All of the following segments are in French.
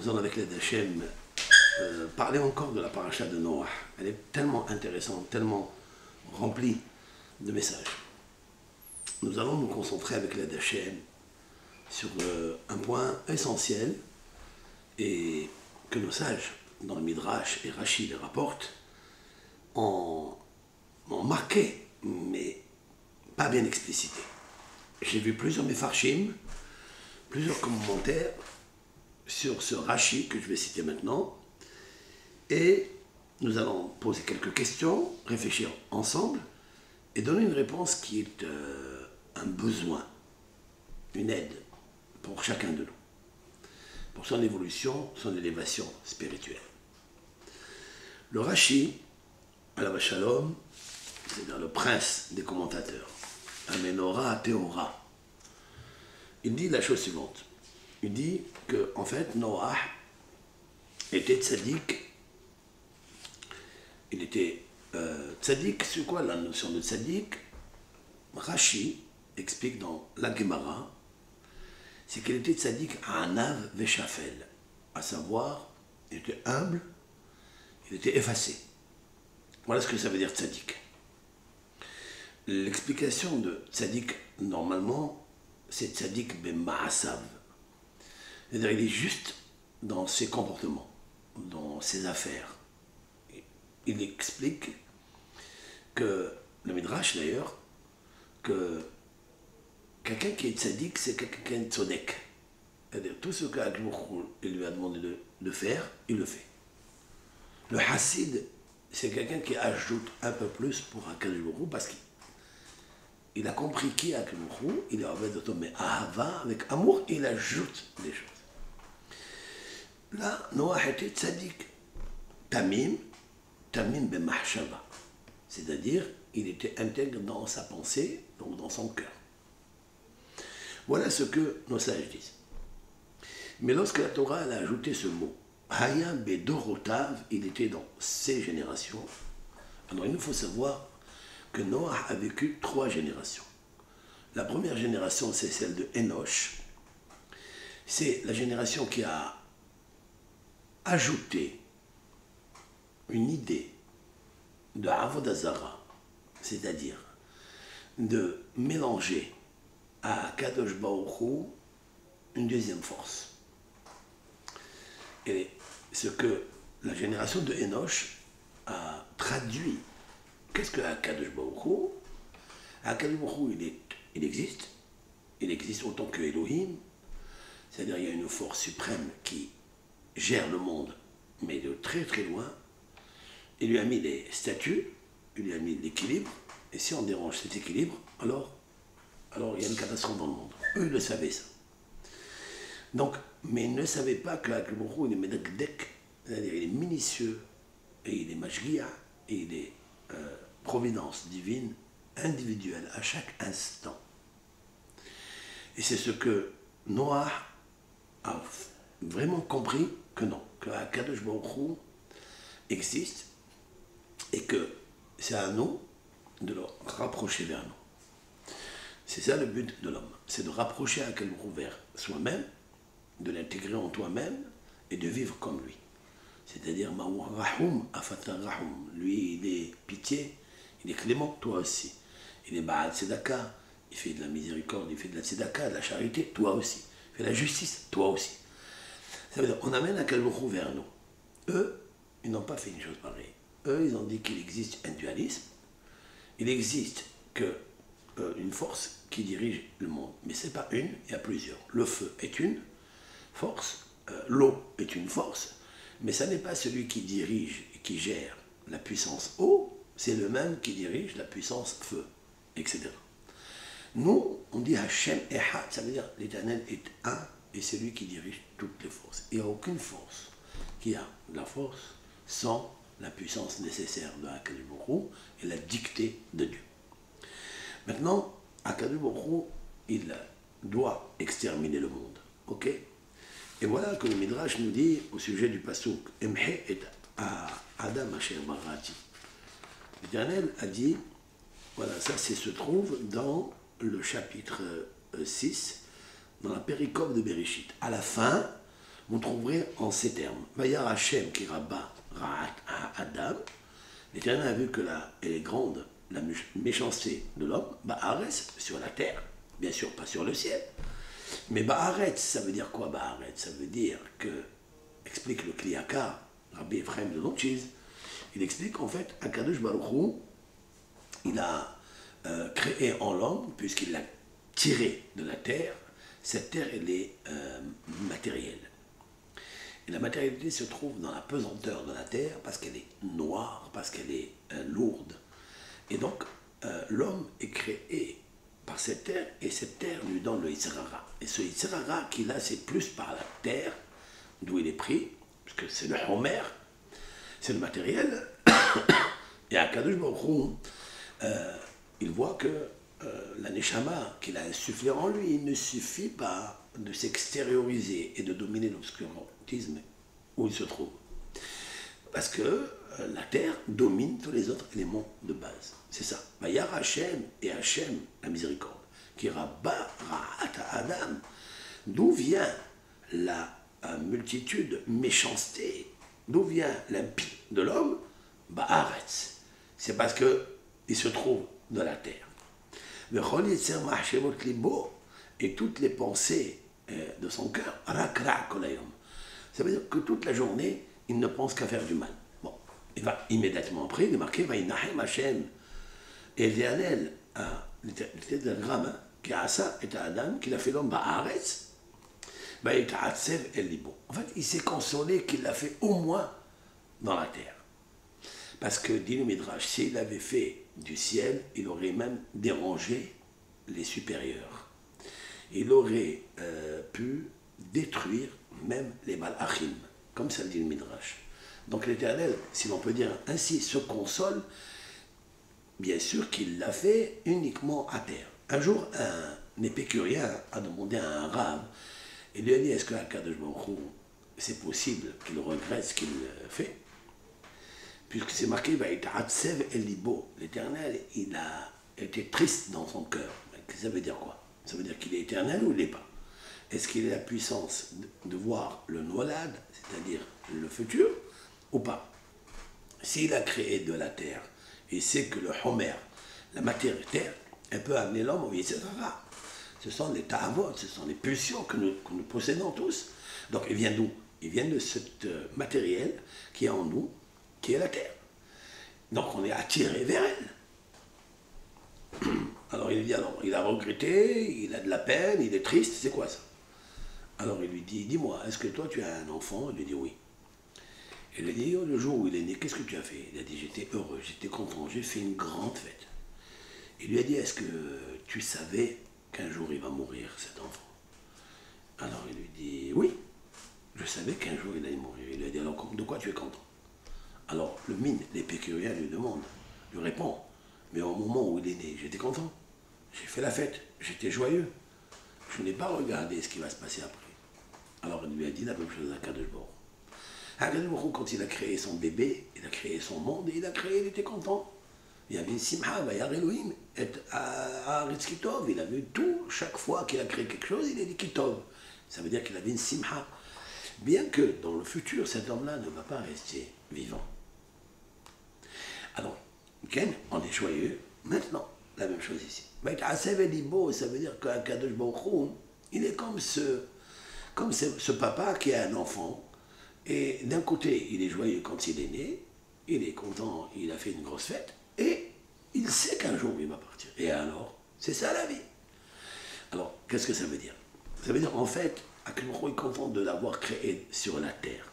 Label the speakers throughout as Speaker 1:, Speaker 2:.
Speaker 1: nous allons avec l'aide d'Hachem parler encore de la paracha de Noah. Elle est tellement intéressante, tellement remplie de messages. Nous allons nous concentrer avec l'aide d'Hachem sur un point essentiel et que nos sages, dans le Midrash et Rashi les rapportent, ont marqué, mais pas bien explicité. J'ai vu plusieurs mefarshim, plusieurs commentaires sur ce Rashi que je vais citer maintenant, et nous allons poser quelques questions, réfléchir ensemble et donner une réponse qui est un besoin, une aide pour chacun de nous, pour son évolution, son élévation spirituelle. Le Rashi, Alav Shalom, c'est-à-dire le prince des commentateurs, Amenora Théora, il dit la chose suivante. Il dit que, en fait, Noah était tzaddik. Il était tzaddik, c'est quoi la notion de tzaddik? Rashi explique dans la Gemara, c'est qu'il était tzaddik à Anav Veshafel, à savoir, il était humble, il était effacé. Voilà ce que ça veut dire tzaddik. L'explication de tzaddik, normalement, c'est tzaddik ben ma'asav. C'est-à-dire il est juste dans ses comportements, dans ses affaires. Il explique que, le Midrash d'ailleurs, que quelqu'un qui est tzaddik, c'est quelqu'un de tzodek. C'est-à-dire tout ce qu'Akadosh Baruch Hu lui a demandé de faire, il le fait. Le Hassid, c'est quelqu'un qui ajoute un peu plus pour Akadosh Baruch Hu parce qu'il a compris qui est Akadosh Baruch Hu, il est avec de mais ahava, avec amour, il ajoute des choses. Là, Noah était tzaddik, tamim ben mahshaba, c'est-à-dire il était intègre dans sa pensée, donc dans son cœur. Voilà ce que nos sages disent. Mais lorsque la Torah a ajouté ce mot, Haya bedorotav, il était dans ses générations. Alors il nous faut savoir que Noah a vécu 3 générations. La première génération, c'est celle de Enoch. C'est la génération qui a ajouté une idée de Avodah Zara, c'est-à-dire de mélanger à Kadosh Baruch Hu une deuxième force. Et ce que la génération de Enoch a traduit, qu'est-ce que Kadosh Baruch Hu? Kadosh Baruch Hu, il existe autant que Elohim, c'est-à-dire il y a une force suprême qui gère le monde, mais de très très loin. Il lui a mis les statuts, il lui a mis l'équilibre, et si on dérange cet équilibre, alors il y a une catastrophe dans le monde. Eux, ils le savaient, ça. Donc, mais ils ne savaient pas que le Baruch Hu, il est medakdek, c'est-à-dire il est minutieux, et il est mashgiah, et il est providence divine, individuelle, à chaque instant. Et c'est ce que Noah a vraiment compris, que non, que Kadosh Baruch Hu existe, et que c'est à nous de le rapprocher vers nous. C'est ça le but de l'homme, c'est de rapprocher Akadosh Baruch Hu vers soi-même, de l'intégrer en toi-même et de vivre comme lui. C'est-à-dire, Rahum Afatan Rahum, lui il est pitié, il est clément, toi aussi. Il est Ba'al Tzedaka, il fait de la miséricorde, il fait de la Tzedaka, de la charité, toi aussi. Il fait de la justice, toi aussi. Ça veut dire, on amène Akadosh Baruch Hu vers nous. Eux, ils n'ont pas fait une chose pareille. Eux, ils ont dit qu'il existe un dualisme, il existe une force qui dirige le monde. Mais ce n'est pas une, il y a plusieurs. Le feu est une force, l'eau est une force, mais ça n'est pas celui qui dirige et qui gère la puissance eau, c'est le même qui dirige la puissance feu, etc. Nous, on dit Hachem Echad, ça veut dire l'Éternel est un, et c'est lui qui dirige toutes les forces. Il n'y a aucune force qui a de la force sans la puissance nécessaire de Akadosh Baruch Hu et la dictée de Dieu. Maintenant, Akadosh Baruch Hu, il doit exterminer le monde. Ok? Et voilà que le Midrash nous dit au sujet du pasuk Emhe et Adam Asher Barati. L'Éternel a dit, voilà, ça se trouve dans le chapitre 6, dans la péricope de Bereshit. À la fin, vous trouverez en ces termes. Vayar Hachem qui rabat Ra'at à Adam. L'Éternel a vu que elle est grande, la méchanceté de l'homme, Ba'aretz, sur la terre, bien sûr pas sur le ciel. Mais Ba'aretz, ça veut dire quoi Ba'aretz? Ça veut dire que, explique le Kliyaka, Rabbi Ephraim de Lotchiz, il explique en fait, Akadosh Baruch Hu, il a créé en l'homme, puisqu'il l'a tiré de la terre, cette terre elle est matérielle. Et la matérialité se trouve dans la pesanteur de la terre parce qu'elle est noire, parce qu'elle est lourde. Et donc, l'homme est créé par cette terre, et cette terre lui donne le Yitzhara. Et ce Yitzhara qu'il a, c'est plus par la terre, d'où il est pris, parce que c'est le Homer, c'est le matériel. Et à Kadosh Baruch Hu, il voit que la Neshama qu'il a insufflé en lui, il ne suffit pas de s'extérioriser et de dominer l'obscurantisme où il se trouve. Parce que la terre domine tous les autres éléments de base. C'est ça. Vayar Hachem et Hachem, la miséricorde, qui rabat Ra'at Adam. D'où vient la multitude méchanceté? D'où vient l'impie de l'homme? Ba'aretz. C'est parce qu'il se trouve dans la terre. Et toutes les pensées de son cœur, ça veut dire que toute la journée, il ne pense qu'à faire du mal. Bon, il va immédiatement après, il est marqué, Vayinahem Hashem. Et l'Éternel, le tétragramme, qui a ça, et à Adam, qu'il a fait l'homme Ba'aretz, Vayita'atsev El Libo. En fait, il s'est consolé qu'il l'a fait au moins dans la terre. Parce que, dit le Midrash, s'il avait fait du ciel, il aurait même dérangé les supérieurs. Il aurait pu détruire même les Malachim, comme ça dit le Midrash. Donc l'Éternel, si l'on peut dire ainsi, se console, bien sûr qu'il l'a fait uniquement à terre. Un jour, un épicurien a demandé à un rave, il lui a dit, est-ce que Akadosh Baruch Hu, c'est possible qu'il regrette ce qu'il fait? Puisque c'est marqué, l'Éternel, il a été triste dans son cœur. Ça veut dire quoi? Ça veut dire qu'il est éternel ou il n'est pas? Est-ce qu'il a la puissance de voir le Nolad, c'est-à-dire le futur, ou pas? S'il a créé de la terre, et sait que le Homer, la matière terre, elle peut amener l'homme au Yitzhara. Ce sont les ta'avot, ce sont les pulsions que nous possédons tous. Donc ils viennent d'où? Ils viennent de ce matériel qui est en nous, qui est la terre. Donc on est attiré vers elle. Alors il dit, alors il a regretté, il a de la peine, il est triste, c'est quoi ça? Alors il lui dit, dis-moi, est-ce que toi tu as un enfant? Il lui dit oui. Il lui dit, le jour où il est né, qu'est-ce que tu as fait? Il a dit, j'étais heureux, j'étais content, j'ai fait une grande fête. Il lui a dit, est-ce que tu savais qu'un jour il va mourir, cet enfant? Alors il lui dit, oui, je savais qu'un jour il allait mourir. Il lui a dit, alors de quoi tu es content? Alors le mine, l'épicurien lui demande, lui répond, mais au moment où il est né, j'étais content, j'ai fait la fête, j'étais joyeux, je n'ai pas regardé ce qui va se passer après. Alors il lui a dit la même chose à Kadosh Baruch Hu. Kadosh Baruch Hu, quand il a créé son bébé, il a créé son monde, et il était content. Il y avait une simha, Vayar Elohim, et Haaretz Kitov, il avait tout, chaque fois qu'il a créé quelque chose, il a dit Kitov. Ça veut dire qu'il avait une simha. Bien que dans le futur, cet homme-là ne va pas rester vivant. Alors, Ken, on est joyeux. Maintenant, la même chose ici. Ça veut dire qu'un Kadosh Baruch Hu, il est comme ce papa qui a un enfant. Et d'un côté, il est joyeux quand il est né, il est content, il a fait une grosse fête, et il sait qu'un jour il va partir. Et alors, c'est ça la vie. Alors, qu'est-ce que ça veut dire? Ça veut dire en fait, Akadosh Baruch Hu est content de l'avoir créé sur la terre.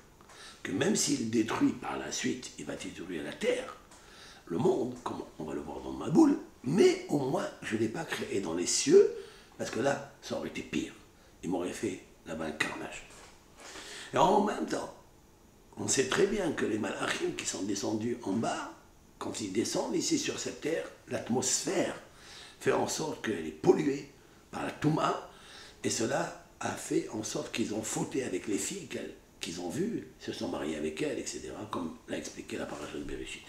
Speaker 1: Que même s'il détruit par la suite, il va détruire la terre, le monde, comme on va le voir dans ma boule, mais au moins je ne l'ai pas créé dans les cieux, parce que là, ça aurait été pire. Il m'aurait fait là-bas un carnage. Et en même temps, on sait très bien que les malachim qui sont descendus en bas, quand ils descendent ici sur cette terre, l'atmosphère fait en sorte qu'elle est polluée par la Touma, et cela a fait en sorte qu'ils ont fauté avec les filles qu'ils ont vues, se sont mariés avec elles, etc., comme l'a expliqué la paracha de Bereshit.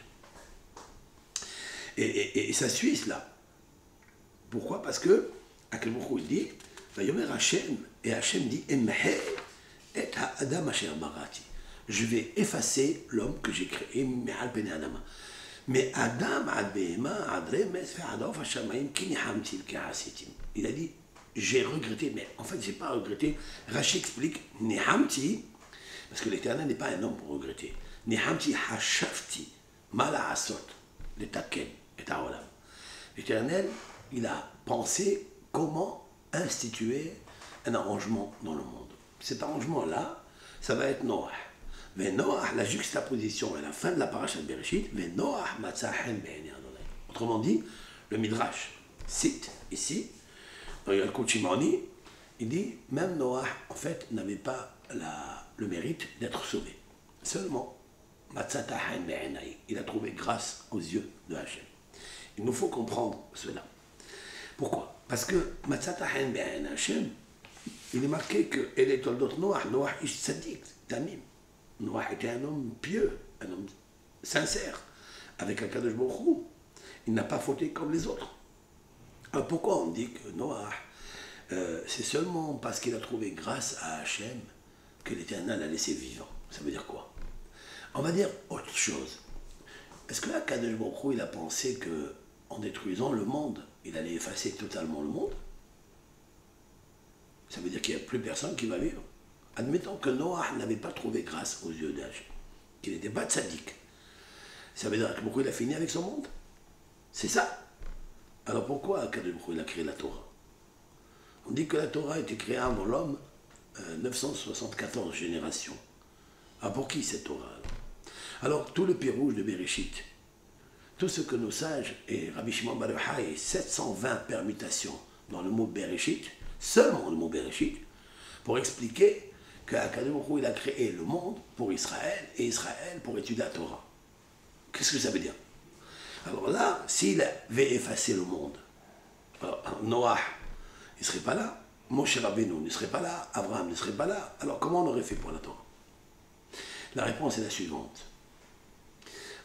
Speaker 1: Et ça suit cela. Pourquoi? Parce que, à quel moment il dit, Vayomer Hashem, et Hashem dit, Emhe et Adam asher barati. Je vais effacer l'homme que j'ai créé, me'al bnei Adama. Mais Adam ad behema ad remes ve'adof hashamayim ki nihamti l'kehasitim. Il a dit, j'ai regretté, mais en fait, j'ai pas regretté. Rashi explique, nihamti, parce que l'Éternel n'est pas un homme pour regretter. Nihamti hashafti, mala asot, le taken, et ta'olam. L'Éternel, il a pensé comment instituer un arrangement dans le monde. Cet arrangement-là, ça va être Noah. Mais Noah, la juxtaposition à la fin de la paracha de Bereshit, mais Noah matzahen be'enei Adonai. Autrement dit, le Midrash cite ici, dans le Kuchimani, il dit, même Noah, en fait, n'avait pas le mérite d'être sauvé. Seulement, matzahen be'enei. Il a trouvé grâce aux yeux de Hachem. Il nous faut comprendre cela. Pourquoi? Parce que matzahen be'enei Hachem, il est marqué que elle est toldot Noah, Noah ish tzadik, tamim. Noah était un homme pieux, un homme sincère, avec un Kadosh Baruch Hu. Il n'a pas fauté comme les autres. Alors pourquoi on dit que Noah, c'est seulement parce qu'il a trouvé grâce à Hachem que l'Éternel l'a laissé vivant? Ça veut dire quoi? On va dire autre chose. Est-ce que là, Kadosh Baruch Hu, il a pensé qu'en détruisant le monde, il allait effacer totalement le monde? Ça veut dire qu'il n'y a plus personne qui va vivre. Admettons que Noah n'avait pas trouvé grâce aux yeux d'Hachem, qu'il n'était pas tzaddik. Ça veut dire que pourquoi il a fini avec son monde? C'est ça. Alors pourquoi Akadosh Baruch Hu, il a créé la Torah? On dit que la Torah a été créée avant l'homme 974 générations. Ah, pour qui cette Torah? Alors tout le Pirouge de Bereshit, tout ce que nos sages et Rabbi Shimon bar Yochai et 720 permutations dans le mot Bereshit, seulement le mot Bereshit, pour expliquer qu'Akadosh Baruch Hu, il a créé le monde pour Israël et Israël pour étudier la Torah. Qu'est-ce que ça veut dire? Alors là, s'il avait effacé le monde, alors, Noah, il ne serait pas là, Moshe Rabbeinu ne serait pas là, Abraham ne serait pas là, alors comment on aurait fait pour la Torah? La réponse est la suivante.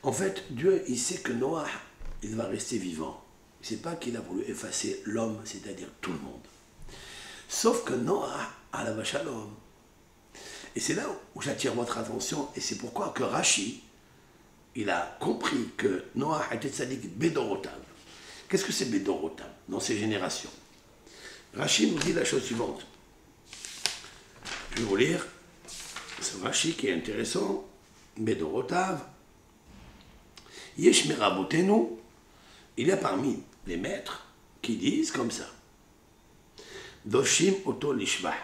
Speaker 1: En fait, Dieu, il sait que Noah, il va rester vivant. Il ne sait pas qu'il a voulu effacer l'homme, c'est-à-dire tout le monde. Sauf que Noah, alav shalom. Et c'est là où j'attire votre attention, et c'est pourquoi que Rashi, il a compris que Noah était tzaddik bedorotav. Qu'est-ce que c'est bedorotav dans ces générations? Rashi nous dit la chose suivante. Je vais vous lire ce Rashi qui est intéressant. Bedorotav. Yesh merabotenu. Il y a parmi les maîtres qui disent comme ça. Doshim oto lishvah.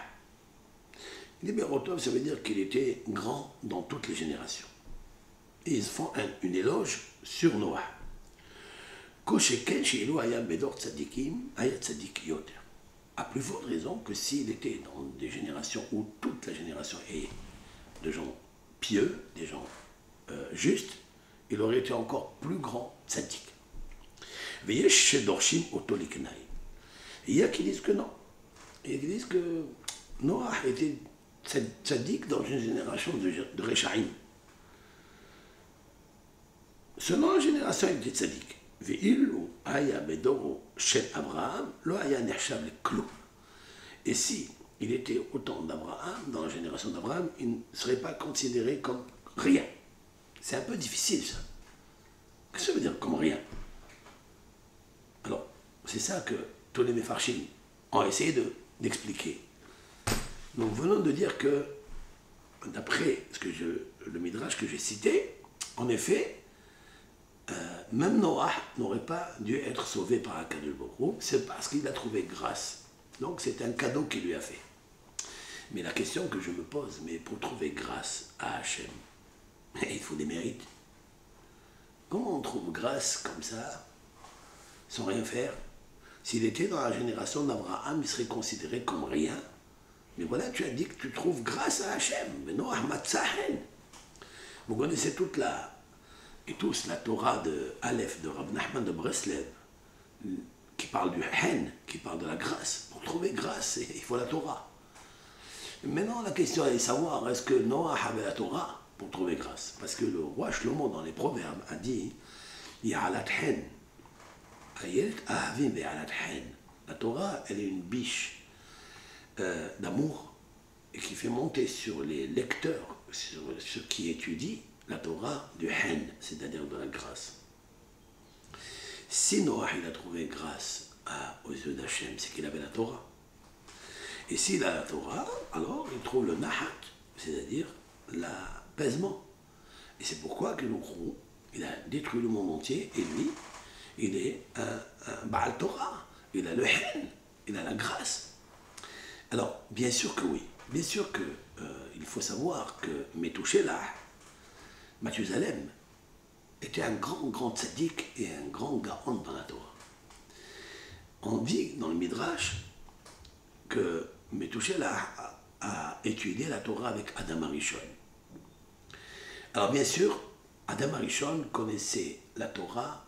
Speaker 1: Les Berotov, ça veut dire qu'il était grand dans toutes les générations. Et ils font une éloge sur Noah. À plus forte raison que s'il était dans des générations où toute la génération est de gens pieux, des gens justes, il aurait été encore plus grand tzaddik. Et il y a qui disent que non. Et qui disent que Noah était tzaddik dans une génération de Rechaim. Selon la génération, il était tzaddik. Et si il était au temps d'Abraham, dans la génération d'Abraham, il ne serait pas considéré comme rien. C'est un peu difficile ça. Qu'est-ce que ça veut dire comme rien? Alors, c'est ça que tous les Mefarshim ont essayé d'expliquer. Nous venons de dire que, d'après le Midrash que j'ai cité, en effet, même Noah n'aurait pas dû être sauvé par Akadosh Baruch Hu, c'est parce qu'il a trouvé grâce. Donc c'est un cadeau qu'il lui a fait. Mais la question que je me pose, mais pour trouver grâce à Hachem, il faut des mérites. Comment on trouve grâce comme ça, sans rien faire? S'il était dans la génération d'Abraham, il serait considéré comme rien. Mais voilà, tu as dit que tu trouves grâce à Hachem. Mais non, Matzahen. Vous connaissez toute et tous la Torah de Aleph, de Rabbi Nachman de Breslev, qui parle du Hen, qui parle de la grâce. Pour trouver grâce, il faut la Torah. Maintenant, la question est de savoir, est-ce que Noah avait la Torah pour trouver grâce? Parce que le roi Shlomo, dans les Proverbes, a dit Ya'alat Hen. La Torah, elle est une biche d'amour et qui fait monter sur les lecteurs, sur ceux qui étudient la Torah, du hen, c'est-à-dire de la grâce. Si Noah il a trouvé grâce aux yeux d'Hachem, c'est qu'il avait la Torah. Et s'il a la Torah, alors il trouve le nahat, c'est-à-dire l'apaisement. Et c'est que Noé, il a détruit le monde entier, et lui, il est un Baal Torah, il a le hen, il a la grâce. Alors, bien sûr que oui, bien sûr qu'il faut savoir que Methuselah, Mathusalem, était un grand tzaddik et un grand gaon dans la Torah. On dit dans le Midrash que Methuselah a étudié la Torah avec Adam Arishon. Alors bien sûr, Adam Arishon connaissait la Torah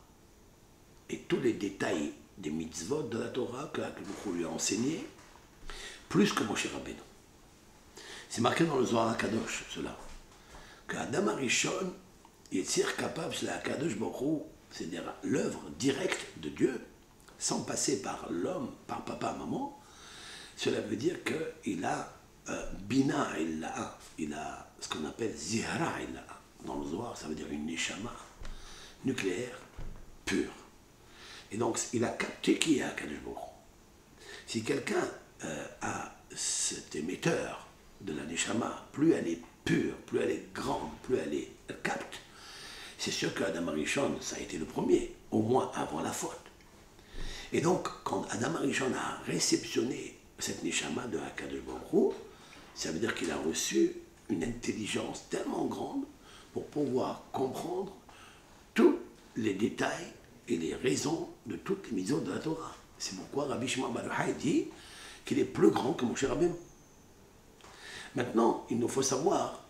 Speaker 1: et tous les détails des mitzvot de la Torah que Akadosh lui a enseigné, plus que Moshe Rabbeinu. C'est marqué dans le Zohar HaKadosh, cela, que Adam Arishon est capable, c'est la Kadosh Baruch Hu, c'est-à-dire l'œuvre directe de Dieu, sans passer par l'homme, par papa, maman. Cela veut dire qu'il a Bina, il a ce qu'on appelle Zihra, dans le Zohar, ça veut dire une neshama nucléaire pure. Et donc, il a capté qui est Akadosh Baruch Hu. Si quelqu'un a cet émetteur de la neshama, plus elle est pure, plus elle est grande, plus elle capte, c'est sûr qu'Adam Arishon, ça a été le premier, au moins avant la faute. Et donc, quand Adam Arishon a réceptionné cette neshama de Akadosh Baruch Hu, ça veut dire qu'il a reçu une intelligence tellement grande pour pouvoir comprendre tous les détails et les raisons de toutes les mitzvot de la Torah. C'est pourquoi Rabbi Shimon bar Yochai dit qu'il est plus grand que Moshe Rabbeinu. Maintenant, il nous faut savoir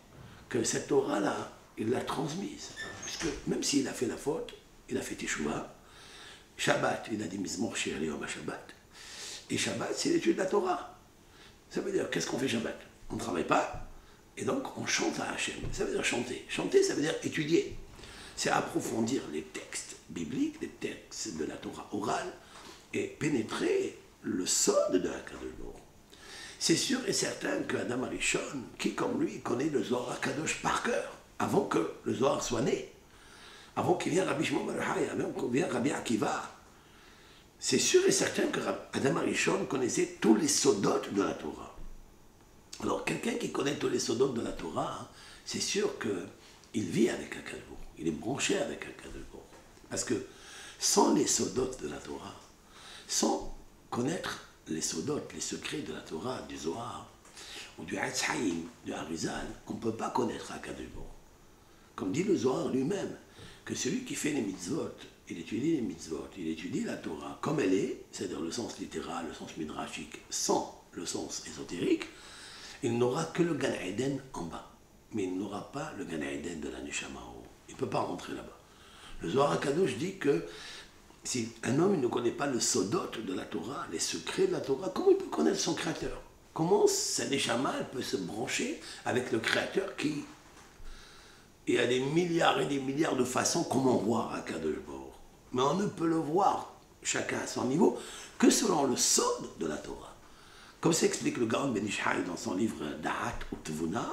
Speaker 1: que cette Torah-là, il l'a transmise. Puisque même s'il a fait la faute, il a fait Teshuvah. Shabbat, il a dit Mizmor Shir Yom Shabbat. Et Shabbat, c'est l'étude de la Torah. Ça veut dire, qu'est-ce qu'on fait Shabbat? On ne travaille pas, et donc on chante à Hachem. Ça veut dire chanter. Chanter, ça veut dire étudier. C'est approfondir les textes bibliques, les textes de la Torah orale, et pénétrer le sod de la Kadosh Baruch Hu. C'est sûr et certain qu'Adam Arishon, qui comme lui connaît le Zohar HaKadosh par cœur, avant que le Zohar soit né, avant qu'il vienne Rabbi Shimon bar Yochai, avant qu'il vienne Rabbi Akiva, c'est sûr et certain que Adam Arishon connaissait tous les sodotes de la Torah. Alors, quelqu'un qui connaît tous les sodotes de la Torah, c'est sûr qu'il vit avec Akadosh Baruch Hu, il est branché avec Akadosh Baruch Hu. Parce que sans les sodotes de la Torah, sans connaître les sodotes, les secrets de la Torah, du Zohar, ou du Etz Haïm, du Harizal, on ne peut pas connaître Akadosh Baruch Hu. Comme dit le Zohar lui-même, que celui qui fait les mitzvot, il étudie les mitzvot, il étudie la Torah comme elle est, c'est-à-dire le sens littéral, le sens midrashique, sans le sens ésotérique, il n'aura que le Gan Eden en bas. Mais il n'aura pas le Gan Eden de la Neshama en haut. Il ne peut pas rentrer là-bas. Le Zohar HaKadosh dit que si un homme ne connaît pas le sodot de la Torah, les secrets de la Torah, comment il peut connaître son Créateur? Comment sa Neshama peut se brancher avec le Créateur qui... Il y a des milliards et des milliards de façons comment voir HaKadosh Baruch Hu. Mais on ne peut le voir, chacun à son niveau, que selon le sod de la Torah. Comme s'explique le Gaon Ben Ish Hai dans son livre Da'at U'Tvuna,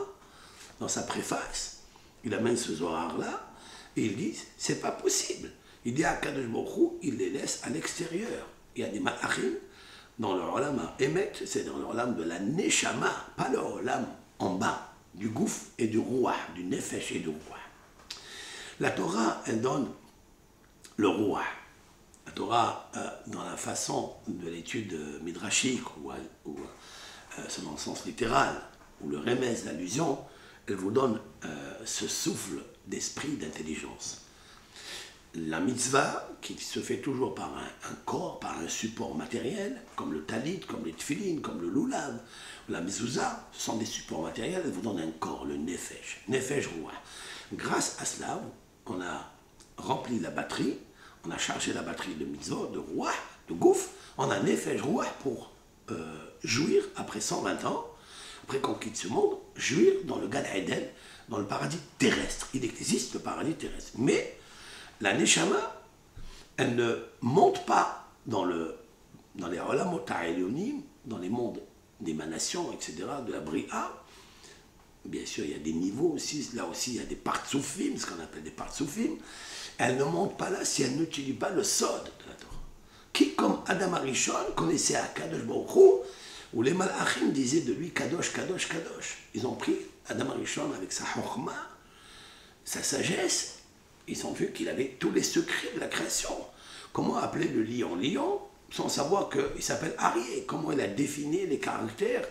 Speaker 1: dans sa préface, il amène ce Zohar-là, et il dit, c'est pas possible. Il dit à Kadosh Baruch Hu, il les laisse à l'extérieur. Il y a des malachim dans le olam Emet, c'est dans le olam de la Neshama, pas le olam en bas, du gouffre et du rouah, du nefesh et du rouah. La Torah, elle donne le rouah. La Torah, dans la façon de l'étude midrashique, ou selon le sens littéral, ou le remez, l'allusion, elle vous donne ce souffle d'esprit, d'intelligence. La mitzvah, qui se fait toujours par un corps, par un support matériel, comme le talit, comme les tfilin, comme le lulav, la mezouza, ce sont des supports matériels, elle vous donne un corps, le nefesh, nefesh rouah. Grâce à cela, on a rempli la batterie, on a chargé la batterie de mitzvot, de rouah, de gouffre, on a nefesh rouah pour jouir après 120 ans, après qu'on quitte ce monde, jouir dans le Gan Eden, dans le paradis terrestre. Il existe le paradis terrestre. Mais la Neshama, elle ne monte pas dans les Olamot Ha'elyonim, dans les mondes d'émanation, etc., de la Bria. Bien sûr, il y a des niveaux aussi. Là aussi, il y a des partsoufim, ce qu'on appelle des partsoufim. Elle ne monte pas là si elle n'utilise pas le sod de la Torah. Qui, comme Adam Arishon, connaissait Akadosh Baruch Hu, où les Malachim disaient de lui Kadosh, Kadosh, Kadosh. Ils ont pris Adam Arishon avec sa chorma, sa sagesse. Ils ont vu qu'il avait tous les secrets de la création. Comment appeler le lion lion, sans savoir qu'il s'appelle Arié. Comment il a défini les caractères,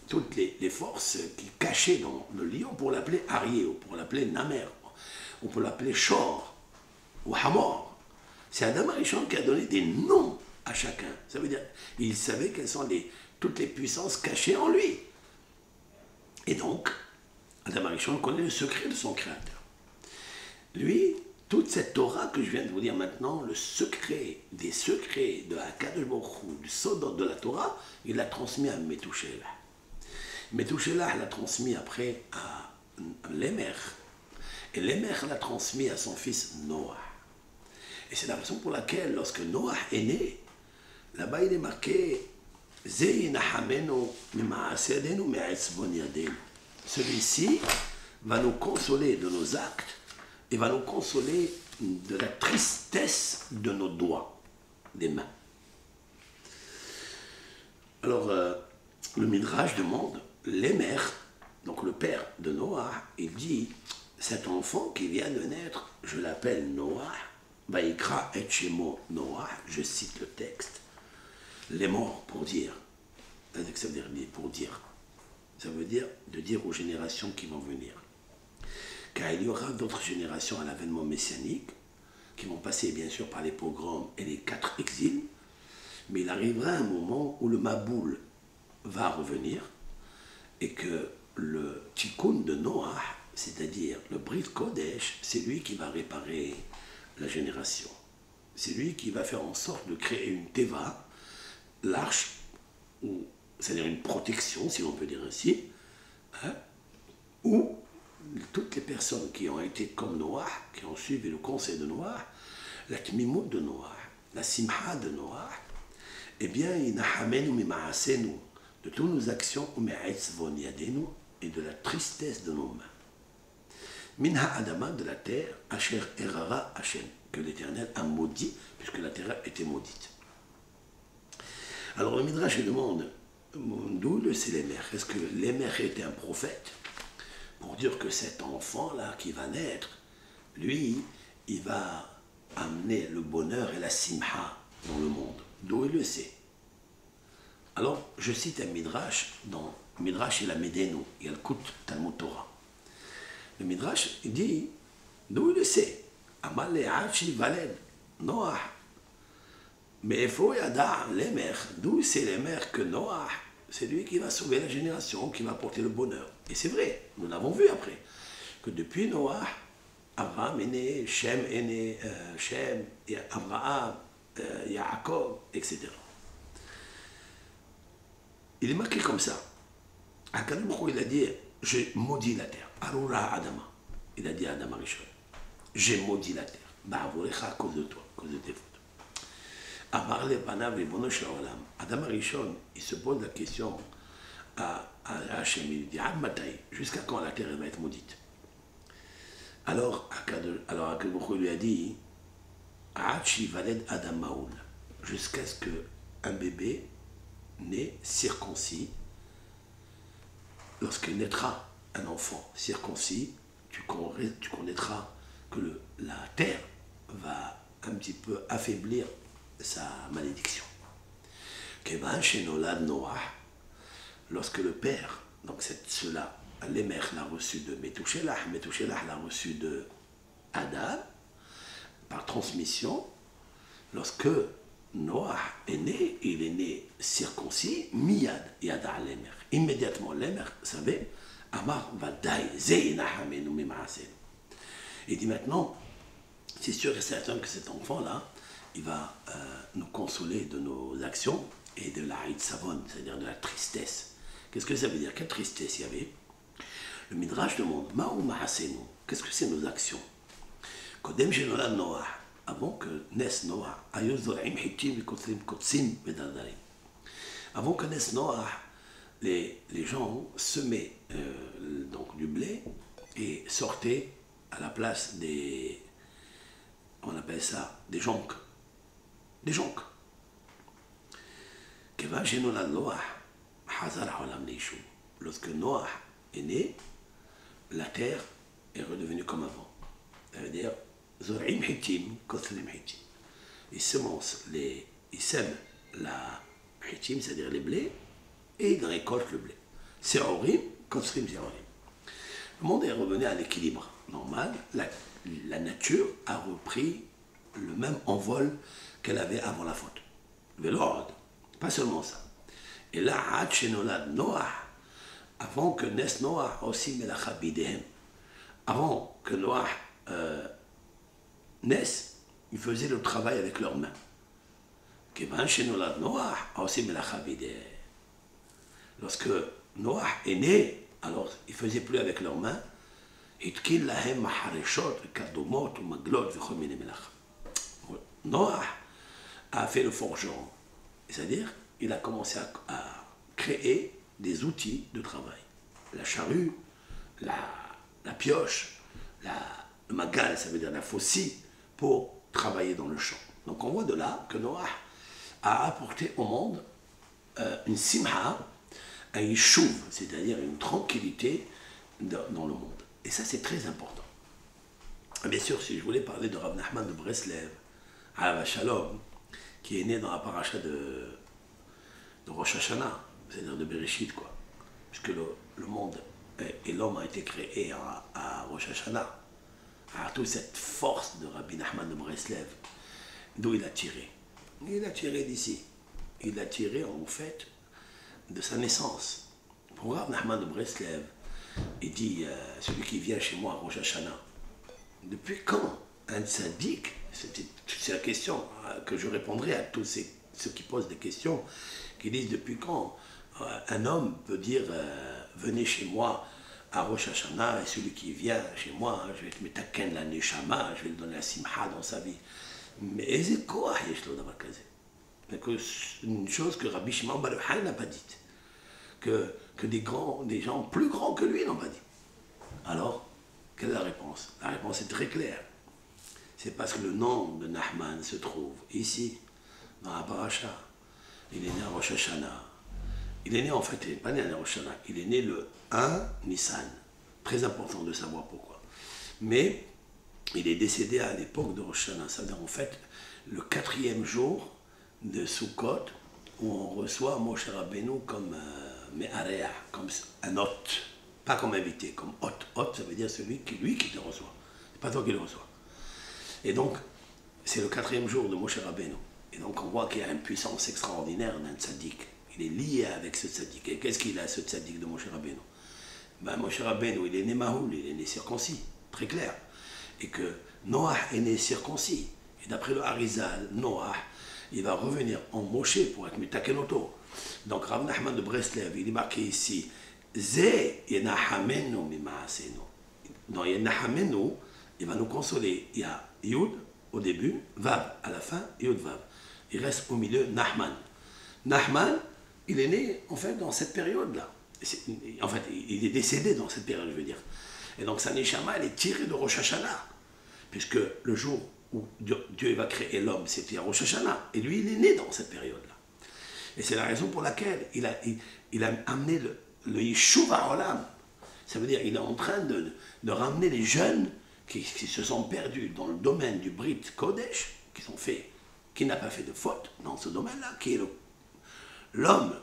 Speaker 1: toutes les forces qui cachaient dans le lion pour l'appeler Arié, ou pour l'appeler Namer, ou pour l'appeler Shor, ou Hamor. C'est Adam Arishon qui a donné des noms à chacun. Ça veut dire qu'il savait quelles sont toutes les puissances cachées en lui. Et donc, Adam Arishon connaît le secret de son créateur. Lui, toute cette Torah que je viens de vous dire maintenant, le secret des secrets de Akadosh Baruch Hu, du sodot de la Torah, il l'a transmis à Metouchelah. Metouchelah l'a transmis après à Lémer. Et Lémer l'a transmis à son fils Noah. Et c'est la raison pour laquelle, lorsque Noah est né, là-bas il est marqué celui-ci va nous consoler de nos actes et va nous consoler de la tristesse de nos doigts, des mains. Alors, le Midrash demande, Lémer, donc le père de Noah, il dit, cet enfant qui vient de naître, je l'appelle Noah, Vaïkra et Shemo Noah, je cite le texte, les morts pour dire, ça veut dire pour dire, ça veut dire de dire aux générations qui vont venir. Car il y aura d'autres générations à l'avènement messianique, qui vont passer bien sûr par les pogroms et les 4 exils, mais il arrivera un moment où le Maboul va revenir, et que le Tikkun de Noah, c'est-à-dire le Brit Kodesh, c'est lui qui va réparer la génération. C'est lui qui va faire en sorte de créer une Teva, l'arche, c'est-à-dire une protection, si on peut dire ainsi, hein, où toutes les personnes qui ont été comme Noah, qui ont suivi le conseil de Noah, la Tmimout de Noah, la Simha de Noah, eh bien, inahamenu mimaasenu, de toutes nos actions, et de la tristesse de nos mains. Minha Adama, de la terre, Asher Erara Hashem, que l'Éternel a maudit, puisque la terre était maudite. Alors le Midrash demande, d'où le c'est Lémer? Est-ce que Lémer était un prophète? Pour dire que cet enfant-là qui va naître, lui, il va amener le bonheur et la simha dans le monde. D'où il le sait? Alors, je cite un Midrash, dans Midrash il a Medenu, il y a le Kout Talmud Torah. Le Midrash, il dit, d'où il le sait? Amal Hachi Valed, Noah. Mais il faut y avoir les mères. D'où c'est les mères que Noah, c'est lui qui va sauver la génération, qui va apporter le bonheur. Et c'est vrai, nous l'avons vu après, que depuis Noah, Abraham est né, Shem est né, Shem, Abraham, Yaakov, etc. Il est marqué comme ça. Akadosh Baruch Hu, il a dit, j'ai maudit la terre. Arura Adama. Il a dit à Adam Arishon, j'ai maudit la terre. Ba'avorecha à cause de toi, à cause de tes fautes. Amar le panav ribono shel haolam. Adam Arishon, il se pose la question à Hachem, il dit, jusqu'à quand la terre va être maudite? Alors Akadosh Baruch Hu lui a dit, Hachi valed Adam Maoul, jusqu'à ce qu'un bébé né circoncis, lorsqu'il naîtra un enfant circoncis, tu connaîtras que la terre va un petit peu affaiblir sa malédiction. Kevan Shenolad Noah, lorsque le père, donc cela, Lémer l'a reçu de Metouchelah, Metouchelah l'a reçu de Adam, par transmission, lorsque Noah est né, il est né circoncis, Miyad Yada Lémer. Immédiatement, Lémer savait, Amar Vadaï, Zeinahamenu Mimaasenu. Il dit maintenant, c'est sûr et certain que cet enfant-là, il va nous consoler de nos actions et de la Savon, c'est-à-dire de la tristesse. Qu'est-ce que ça veut dire? Quelle tristesse il y avait? Le Midrash demande, Ma'ou Mahasenu, qu'est-ce que c'est nos actions? Kodem Shenolad Noah, avant que naisse Noah, Avant qu'on naisse Noah, les gens semaient donc du blé et sortaient à la place des, on appelle ça, des joncs. Des joncs. Lorsque Noah est né, la terre est redevenue comme avant. Ça veut dire, Zorim Hitim, Kothrim Hitim. Ils sèment la Hitim, c'est-à-dire les blés, et ils récoltent le blé. Seorim, Kothrim, Seorim. Le monde est revenu à l'équilibre normal. La nature a repris le même envol qu'elle avait avant la faute. Vélord, pas seulement ça. Et là, Noah, avant que naisse Noah, aussi Melacha Bidéhem, avant que Noah naisse, ils faisaient le travail avec leurs mains. Lorsque Noah est né, alors ils ne faisaient plus avec leurs mains. Noah a fait le forgeron, c'est-à-dire il a commencé à créer des outils de travail. La charrue, la pioche, le magal, ça veut dire la faucille, pour travailler dans le champ. Donc on voit de là que Noah a apporté au monde une simha, un yishuv, c'est-à-dire une tranquillité dans le monde. Et ça, c'est très important. Et bien sûr, si je voulais parler de Rav Nachman de Breslev, Alav Shalom, qui est né dans la paracha de Rosh Hashanah, c'est-à-dire de Bereshit, quoi. Puisque le monde et l'homme a été créé à Rosh Hashanah. Alors, toute cette force de Rabbi Nachman de Breslev, d'où il a tiré? Il a tiré d'ici. Il a tiré, en fait, de sa naissance. Pour Rabbi Nachman de Breslev, il dit, celui qui vient chez moi à Rosh Hashanah, depuis quand un tzaddik, c'est la question que je répondrai à tous ceux qui posent des questions, qui disent depuis quand un homme peut dire venez chez moi à Rosh Hashanah, et celui qui vient chez moi, je vais te mettre la neshama, je vais lui donner la simha dans sa vie. Mais c'est quoi une chose que Rabbi Shimon Bar Yochai n'a pas dite, que des gens plus grands que lui n'ont pas dit. Alors, quelle est la réponse? La réponse est très claire. C'est parce que le nom de Nachman se trouve ici, dans la paracha. Il est né à Rosh Hashanah. Il est né, en fait, il n'est pas né à Rosh Hashanah, il est né le 1 Nissan. Très important de savoir pourquoi. Mais il est décédé à l'époque de Rosh Hashanah. Ça veut dire, en fait, le 4e jour de Sukkot, où on reçoit Moshe Rabbeinu comme Me'areah, comme un hôte. Pas comme invité, comme hôte. Hôte, ça veut dire celui qui te reçoit. C'est pas toi qui le reçois. Et donc, c'est le 4e jour de Moshe Rabbeinu. Et donc, on voit qu'il y a une puissance extraordinaire d'un tzaddik. Il est lié avec ce tzaddik. Et qu'est-ce qu'il a, ce tzaddik de Moshe Rabbeinu? Ben, Moshe Rabbeinu, il est né Mahoul, il est né circoncis, très clair. Et que Noah est né circoncis. Et d'après le Harizal, Noah, il va revenir en Moshe pour être Mitakenoto. Donc, Rav Nachman de Breslev, il est marqué ici, Zé yenahamenu mimaasenu. Dans yenahamenu, il va nous consoler. Il y a Yud au début, Vav à la fin, Yud Vav. Il reste au milieu Nachman. Nachman, il est né en fait dans cette période-là. En fait, il est décédé dans cette période, je veux dire. Et donc sa neshama, elle est tirée de Rosh Hashanah. Puisque le jour où Dieu va créer l'homme, c'était à Rosh Hashanah. Et lui, il est né dans cette période-là. Et c'est la raison pour laquelle il a amené le Yishuv Ha'olam. Ça veut dire qu'il est en train de ramener les jeunes qui se sont perdus dans le domaine du Brit Kodesh, qui n'a pas fait de faute dans ce domaine-là, qui est l'homme,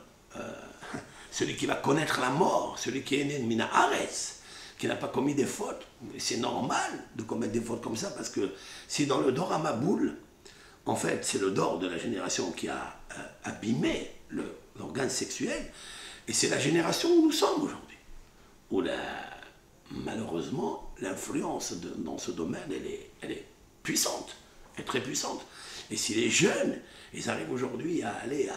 Speaker 1: celui qui va connaître la mort, celui qui est né de Mina Aretz, qui n'a pas commis des fautes. C'est normal de commettre des fautes comme ça, parce que si dans le Dor Amaboul, en fait, c'est le Dor de la génération qui a abîmé l'organe sexuel, et c'est la génération où nous sommes aujourd'hui, où malheureusement, l'influence dans ce domaine, elle est puissante, elle est très puissante. Et si les jeunes, ils arrivent aujourd'hui à aller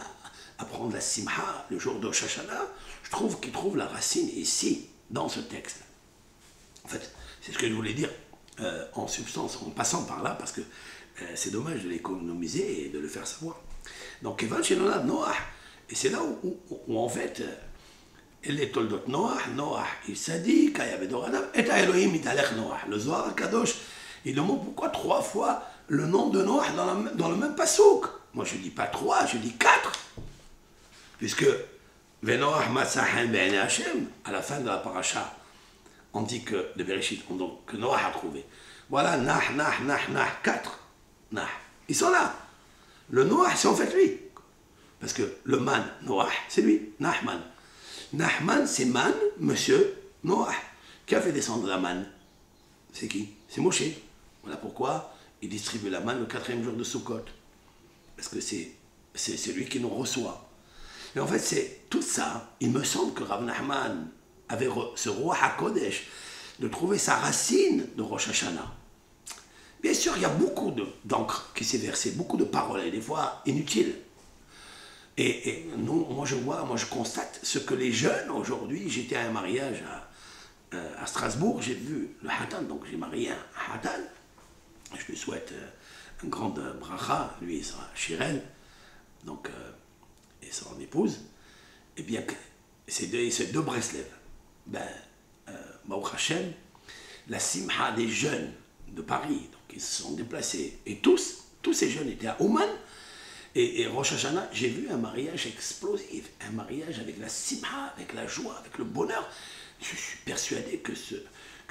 Speaker 1: à prendre la simha le jour de Rosh Hashanah, je trouve qu'ils trouvent la racine ici, dans ce texte. En fait, c'est ce que je voulais dire en substance, en passant par là, parce que c'est dommage de l'économiser et de le faire savoir. Donc, Kevan Shenolad Noah, Et c'est là où en fait, les toldot Noach, il sadique, il y avait Doradam, et Elohim italech Noach. Le Zohar Kadosh, il demande pourquoi 3 fois le nom de Noach dans le même pasouk. Moi je dis pas 3, je dis 4. Puisque Venoach Matzahen Ben Hashem, à la fin de la paracha, on dit que de Bereshit, donc que Noach a trouvé. Voilà, Nah, 4. Nah. Ils sont là. Le Noach, c'est en fait lui. Parce que le man, Noach, c'est lui, Nahman. Nahman, c'est man, monsieur Noach. Qui a fait descendre la manne? C'est qui? C'est Moshe. Voilà pourquoi il distribue la manne le 4e jour de Sukkot. Parce que c'est lui qui nous reçoit. Et en fait, c'est tout ça. Il me semble que Rav Nahman avait ce roi HaKodesh de trouver sa racine de Rosh Hashanah. Bien sûr, il y a beaucoup d'encre qui s'est versée, beaucoup de paroles, et des fois inutiles. Et nous, moi je constate ce que les jeunes aujourd'hui, j'étais à un mariage à Strasbourg, j'ai vu le Hatan, donc j'ai marié un Hatan, je lui souhaite un grand bracha, lui et sa Shirel, donc, et son épouse, et bien ces deux Breslev, Baruch Hashem, la simha des jeunes de Paris, donc ils se sont déplacés, et tous ces jeunes étaient à Ouman. Et Rosh Hashanah, j'ai vu un mariage explosif, un mariage avec la simha, avec la joie, avec le bonheur. Je suis persuadé que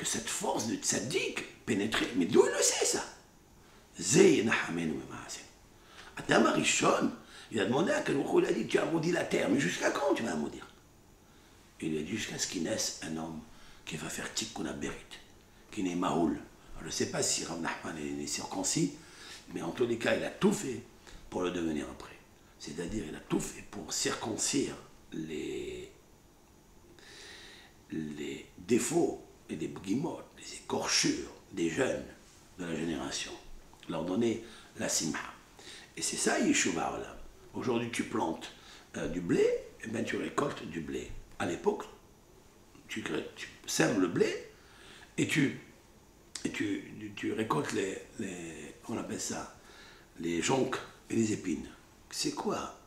Speaker 1: cette force de tzaddik pénétrait. Mais d'où il le sait ça? Adam Arishon, il a demandé à Kadosh, il a dit, tu as maudit la terre, mais jusqu'à quand tu vas la maudire? Il lui a dit, jusqu'à ce qu'il naisse un homme qui va faire tikkun aberit, qui n'est maoul. Je ne sais pas si Rav Nahman est né circoncis, mais en tous les cas, il a tout fait pour le devenir après. C'est-à-dire, il a tout fait pour circoncire les défauts et des bguimotes, les écorchures des jeunes de la génération. Leur donner la simha. Et c'est ça, Yeshuva Olam. Aujourd'hui, tu plantes du blé, et bien tu récoltes du blé. À l'époque, tu sèmes le blé et tu récoltes on appelle ça, les joncs et les épines. C'est quoi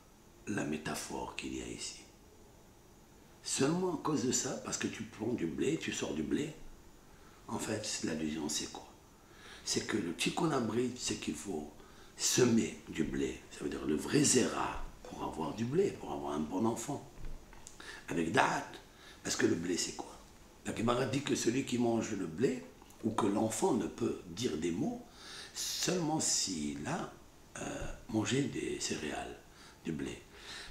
Speaker 1: la métaphore qu'il y a ici? Seulement à cause de ça, parce que tu plantes du blé, tu sors du blé, en fait, l'allusion c'est quoi? C'est que le tikkun abrit, c'est qu'il faut semer du blé. Ça veut dire le vrai zera pour avoir du blé, pour avoir un bon enfant. Avec da'at, parce que le blé c'est quoi? La Gemara dit que celui qui mange le blé, ou que l'enfant ne peut dire des mots, seulement s'il a mangé des céréales, du blé.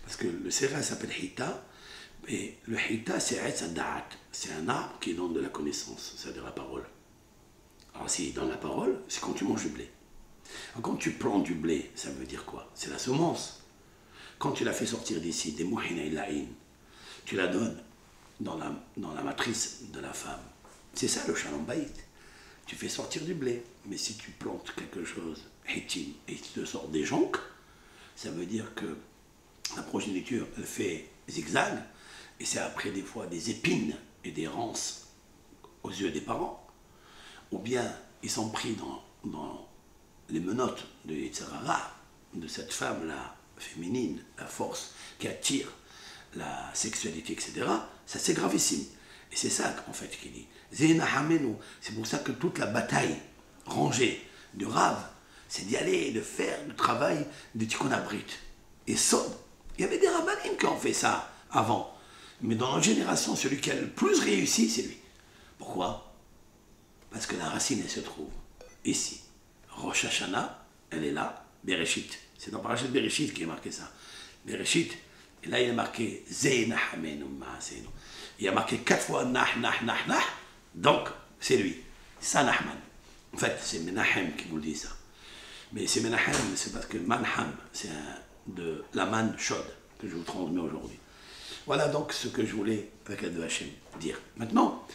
Speaker 1: Parce que le céréal s'appelle hita, et le hita c'est da'at, c'est un arbre qui donne de la connaissance, c'est-à-dire la parole. Alors s'il donne la parole, c'est quand tu manges du blé. Alors, quand tu plantes du blé, ça veut dire quoi? C'est la semence. Quand tu la fais sortir d'ici, des mouhina ilahin, tu la donnes dans la matrice de la femme. C'est ça le shalom bayit. Tu fais sortir du blé. Mais si tu plantes quelque chose, hitim, et tu te sors des joncs, ça veut dire que la progéniture, elle fait zigzag, et c'est après des fois des épines et des rances aux yeux des parents, ou bien ils sont pris dans les menottes de Yitzhara, de cette femme-là, féminine, la force qui attire la sexualité, etc., ça c'est gravissime. Et c'est ça en fait qu'il dit. C'est pour ça que toute la bataille rangée du Rav, c'est d'y aller et de faire le travail de Tikkun Abrit. Et Sod, il y avait des rabbanim qui ont fait ça avant. Mais dans notre génération, celui qui a le plus réussi, c'est lui. Pourquoi? Parce que la racine, elle se trouve ici. Rosh Hashanah, elle est là, Bereshit. C'est dans Parashat Bereshit qui est marqué ça. Bereshit, et là il est marqué Zeh Nahamenu Ma'asenu. Il y a marqué 4 fois Nah, donc c'est lui, ça Nahman. En fait, c'est Menahem qui nous dit ça. Mais c'est Menahem, c'est parce que Manham, c'est de la manne chaude que je vous transmets aujourd'hui. Voilà donc ce que je voulais, avec la de Hachem, dire. Maintenant,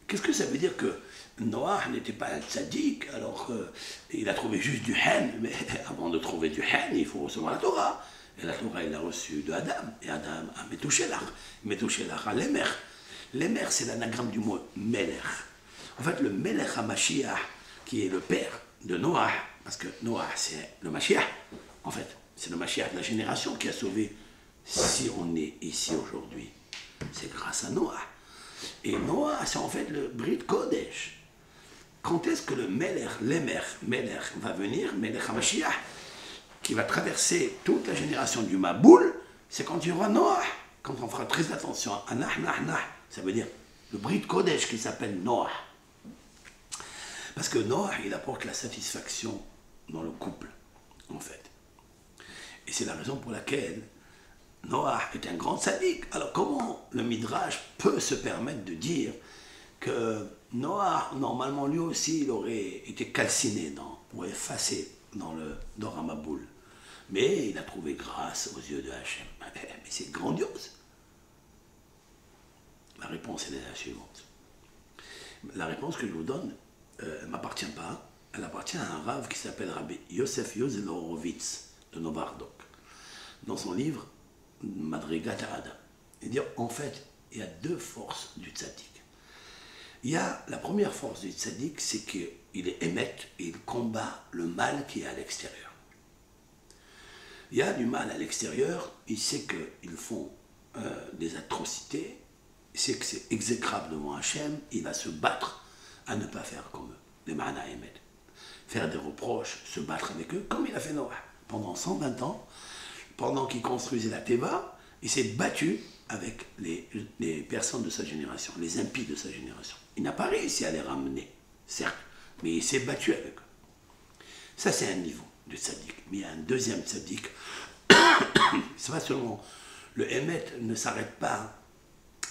Speaker 1: qu'est-ce que ça veut dire que Noach n'était pas un tzaddik, alors qu'il a trouvé juste du hen, mais avant de trouver du hen, il faut recevoir la Torah. Et la Torah, il l'a reçue de Adam, et Adam a Metouchelach. Metouchelach a Lemer. Lemer, c'est l'anagramme du mot Melech. En fait, le Melech HaMashiach, qui est le père de Noach, parce que Noach, c'est le Mashiach, en fait. C'est le Mashiach de la génération qui a sauvé. Si on est ici aujourd'hui, c'est grâce à Noah. Et Noah, c'est en fait le Brit Kodesh. Quand est-ce que le Melech va venir, Melech HaMashiach, qui va traverser toute la génération du Maboul, c'est quand il y aura Noah. Quand on fera très attention à Nah, ça veut dire le Brit Kodesh qui s'appelle Noah. Parce que Noah, il apporte la satisfaction dans le couple, en fait. Et c'est la raison pour laquelle Noah est un grand sadique. Alors comment le Midrash peut se permettre de dire que Noah, normalement lui aussi, il aurait été calciné ou effacé dans le Ramaboul. Mais il a trouvé grâce aux yeux de Hachem. Mais c'est grandiose. La réponse est la suivante. La réponse que je vous donne, elle ne m'appartient pas. Elle appartient à un rave qui s'appelle Rabbi Yosef Yozel Horowitz de Novardok. Dans son livre Madrigat Adam. Il dit en fait, il y a deux forces du tzaddik. Il y a la première force du tzaddik, c'est qu'il est émet et il combat le mal qui est à l'extérieur. Il y a du mal à l'extérieur, il sait qu'ils font des atrocités, il sait que c'est exécrable devant Hachem, il va se battre à ne pas faire comme eux, les Ma'ana émet. Faire des reproches, se battre avec eux, comme il a fait Noah. Pendant 120 ans, pendant qu'il construisait la Teva, il s'est battu avec les personnes de sa génération, les impies de sa génération. Il n'a pas réussi à les ramener, certes, mais il s'est battu avec eux. Ça, c'est un niveau de tzaddik. Mais il y a un deuxième tzaddik. C'est pas seulement le Hémet ne s'arrête pas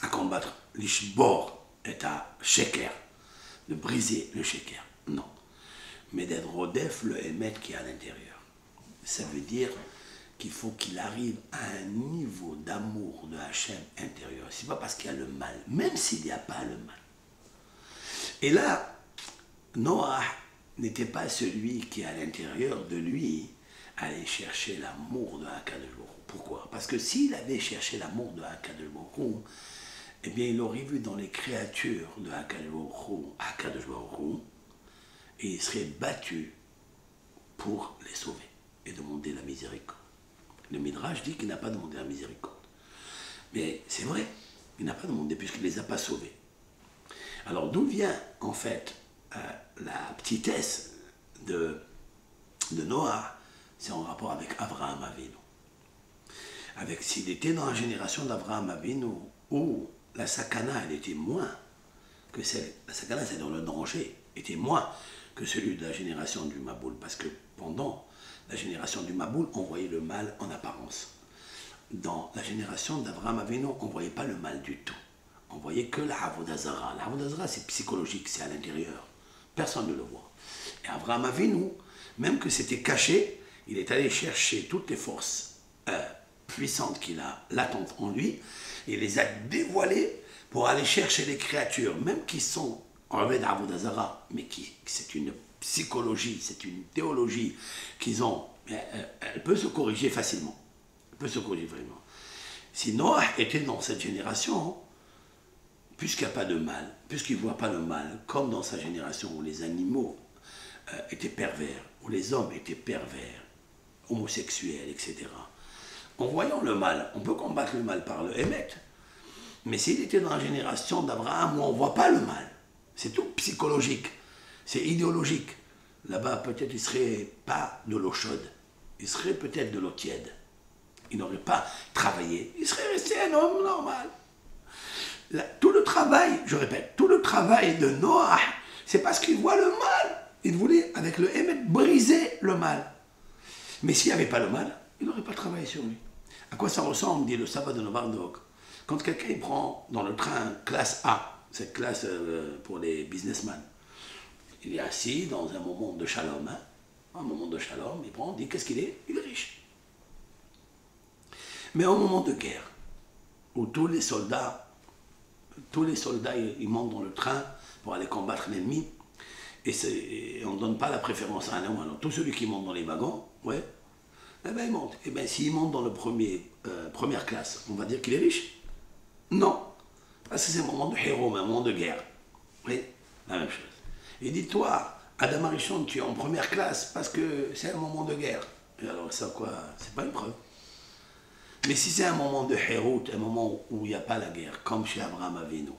Speaker 1: à combattre l'Ishbor et à Sheker, de briser le Sheker. Non. Mais d'être Rodef, le Hémet qui est à l'intérieur. Ça veut dire qu'il faut qu'il arrive à un niveau d'amour de Hachem intérieur. C'est pas parce qu'il y a le mal, même s'il n'y a pas le mal. Et là, Noah n'était pas celui qui, à l'intérieur de lui, allait chercher l'amour de Akadosh Baruch Hu. Pourquoi? Parce que s'il avait cherché l'amour de Akadosh Baruch Hu, eh bien, il aurait vu dans les créatures de Akadosh Baruch Hu, et il serait battu pour les sauver et demander la miséricorde. Le Midrash dit qu'il n'a pas demandé la miséricorde. Mais c'est vrai, il n'a pas demandé puisqu'il ne les a pas sauvés. Alors d'où vient en fait la petitesse de Noah? C'est en rapport avec Abraham Avinu. Avec s'il était dans la génération d'Abraham Avinu, où la sakana, elle était moins que celle, la sakana, c'est dans le danger, était moins que celui de la génération du Maboul, parce que pendant la génération du Maboul, on voyait le mal en apparence. Dans la génération d'Abraham Avinu, on ne voyait pas le mal du tout. On voyait que la Avodah Zara. La Avodah Zara, c'est psychologique, c'est à l'intérieur. Personne ne le voit. Et Abraham Avinu, même que c'était caché, il est allé chercher toutes les forces puissantes qu'il a latentes en lui, et les a dévoilées pour aller chercher les créatures, même qui sont en fait d'Avodah Zara, mais c'est une psychologie, c'est une théologie qu'ils ont, elle peut se corriger facilement. Elle peut se corriger vraiment. Si Noah était dans cette génération, puisqu'il n'y a pas de mal, puisqu'il ne voit pas le mal, comme dans sa génération où les animaux étaient pervers, où les hommes étaient pervers, homosexuels, etc. En voyant le mal, on peut combattre le mal par le Hémet, mais s'il était dans la génération d'Abraham où on ne voit pas le mal, c'est tout psychologique, c'est idéologique. Là-bas, peut-être, il ne serait pas de l'eau chaude, il serait peut-être de l'eau tiède. Il n'aurait pas travaillé, il serait resté un homme normal. Là, tout le travail, je répète, tout le travail de Noah, c'est parce qu'il voit le mal. Il voulait, avec le Hémet, briser le mal. Mais s'il n'y avait pas le mal, il n'aurait pas travaillé sur lui. À quoi ça ressemble, dit le sabbat de Novardok? Quand quelqu'un prend dans le train classe A, cette classe pour les businessmen, il est assis dans un moment de shalom, hein, un moment de shalom, il prend, dit qu'est-ce qu'il est? Il est riche. Mais au moment de guerre, où tous les soldats, ils montent dans le train pour aller combattre l'ennemi, et on ne donne pas la préférence à un ou à un autre. Tous ceux qui montent dans les wagons, ouais, eh ben, ils montent. Eh bien, s'il monte dans le première classe, on va dire qu'il est riche? Non. Parce que c'est un moment de héros, un moment de guerre. Oui, la même chose. Et dis-toi, Adam Arishon, tu es en première classe parce que c'est un moment de guerre. Et alors ça quoi, c'est pas une preuve. Mais si c'est un moment de Hérout, un moment où il n'y a pas la guerre, comme chez Abraham Avinu,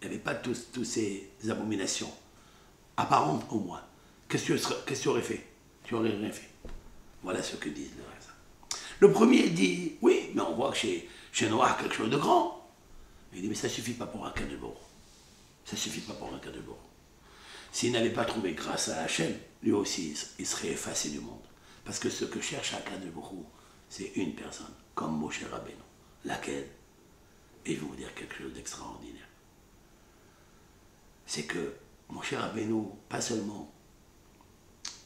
Speaker 1: il n'y avait pas tous ces abominations, apparentes au moins, qu'est-ce que tu aurais fait? Tu aurais rien fait. Voilà ce que disent le reste. Le premier dit, oui, mais on voit que chez Noah quelque chose de grand. Il dit, mais ça ne suffit pas pour un cas de bourg. Ça ne suffit pas pour un cas de bourg. S'il n'avait pas trouvé grâce à Hachem, lui aussi, il serait effacé du monde. Parce que ce que cherche Akadosh Baruch Hu, c'est une personne, comme Moshe Rabbeinu. Laquelle? Et je vais vous dire quelque chose d'extraordinaire. C'est que Moshe Rabbeinu, pas seulement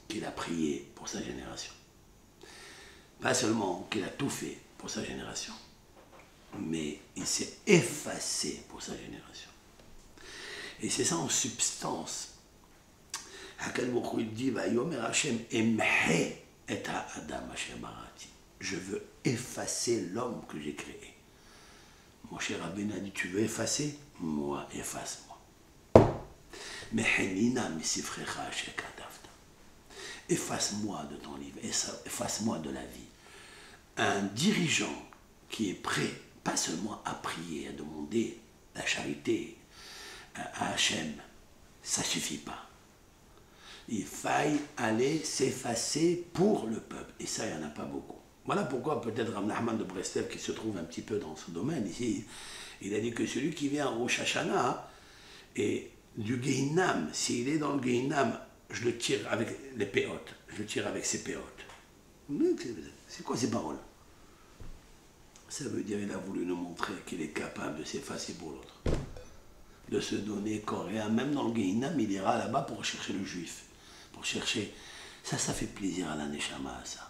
Speaker 1: qu'il a prié pour sa génération, pas seulement qu'il a tout fait pour sa génération, mais il s'est effacé pour sa génération. Et c'est ça en substance. Akadosh Baruch Hu dit, Vayomer Hashem emhe et ha'adam asher barati. Je veux effacer l'homme que j'ai créé. Moshe Rabbeinu a dit, tu veux effacer? Moi, efface-moi. Mais henina misifrecha asher katavta. Efface-moi de ton livre, efface-moi de la vie. Un dirigeant qui est prêt, pas seulement à prier, à demander la charité à Hachem, ça ne suffit pas. Il faille aller s'effacer pour le peuple. Et ça, il n'y en a pas beaucoup. Voilà pourquoi peut-être Rav Nachman de Breslev, qui se trouve un petit peu dans ce domaine ici, il a dit que celui qui vient au Rosh Hashanah et du Gehinam, s'il est dans le Gehinam, je le tire avec les péotes. Je le tire avec ses péotes. C'est quoi ces paroles? Ça veut dire qu'il a voulu nous montrer qu'il est capable de s'effacer pour l'autre. De se donner corps et âme. Même dans le Gehinam, il ira là-bas pour chercher le juif. Pour chercher. Ça fait plaisir à la Neshama, ça.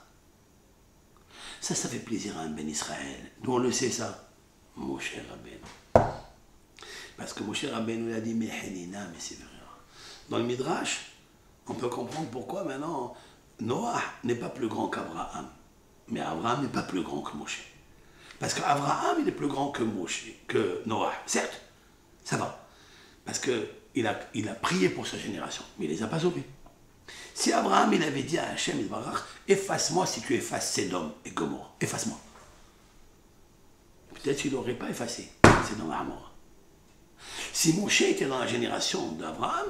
Speaker 1: Ça fait plaisir à un Ben Israël. D'où on le sait ça? Moshe Rabbeinu. Parce que Moshe Rabbeinu a dit, mais Henina, mais c'est vrai. Dans le Midrash, on peut comprendre pourquoi maintenant Noah n'est pas plus grand qu'Abraham. Mais Abraham n'est pas plus grand que Moshe. Parce qu'Abraham, il est plus grand que Moshe, que Noah. Certes, ça va. Parce qu'il a prié pour sa génération, mais il ne les a pas sauvés. Si Abraham, il avait dit à Hachem, efface-moi si tu effaces Sédom et Gomorrhe, efface-moi. Peut-être qu'il n'aurait pas effacé Sédom et Gomorrhe. Si Moshe était dans la génération d'Abraham,